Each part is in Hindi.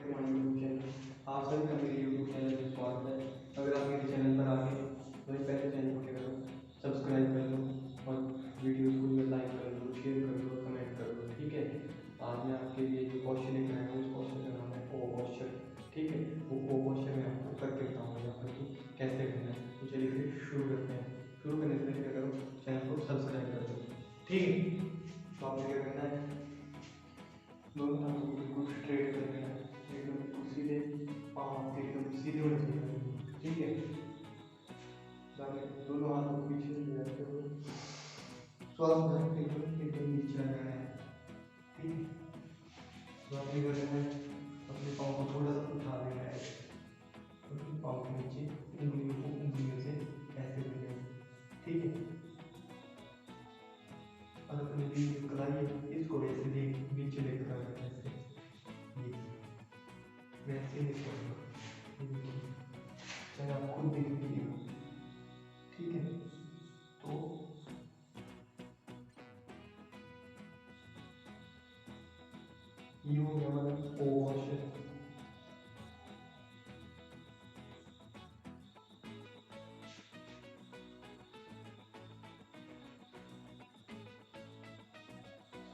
हमारे यूट्यूब चैनल आप सभी का मेरे यूट्यूब चैनल में स्वागत है। अगर आप मेरे चैनल पर आगे तो पहले चैनल को क्या करो, सब्सक्राइब कर लो और वीडियोस को जो लाइक कर लो, शेयर कर लो, कमेंट कर लो। ठीक है, आज मैं आपके लिए जो क्वेश्चन लेकर आया हूँ उस क्वेश्चन का नाम है ओ क्वेश्चन। ठीक है, वो ओ क्वेश्चन मैं आपको करके बताऊँगा यहाँ पर कि कैसे करना है। तो चलिए फिर शुरू करते हैं। शुरू करने से पहले क्या करो, चैनल को सब्सक्राइब कर दो। ठीक है, तो आपको क्या करना है, दोनों हाथों को बिल्कुल स्ट्रेट कर लेना है, एकदम बिल्कुल सीधे, पाँव एकदम सीधे होने चाहिए। ठीक है, दोनों हाथों को पीछे ले जाते हुए श्वास भरते हुए एकदम नीचे आ जाना है। ठीक है, तो आपने करना है, अपने पाँव को थोड़ा सा उठा लेना है, अपने पाँव के नीचे उंगलियों को उंगलियों से ऐसे ले लेना है। ठीक है, और अपनी जो कलाई है इसको वैसे नीचे लेकर आना है, ऐसे वैसे नहीं करना, चाहे आप खुद देख लीजिए। ठीक है, तो ये हो गया हमारा ओ क्वेश्चन।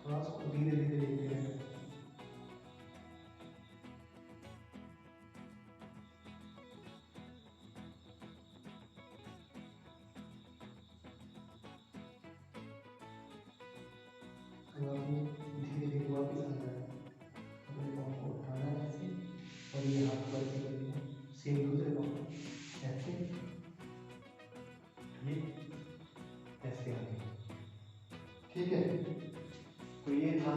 सांस को धीरे धीरे लेते हैं। धीरे धीरे वापस आ जाए, अपने पाँव को उठाना है ऐसे, और ये हाथ वैसे करना है, सेम दूसरे पाँव ऐसे, ये ऐसे आगे। ठीक है, तो ये था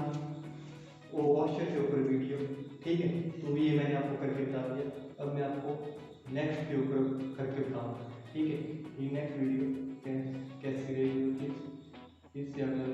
वो वॉशर के ऊपर वीडियो। ठीक है, तो ये मैंने आपको करके बता दिया। अब मैं आपको नेक्स्ट के ऊपर करके बताऊंगा। ठीक है, ये नेक्स्ट वीडियो कैसी रहेगी, इससे अगर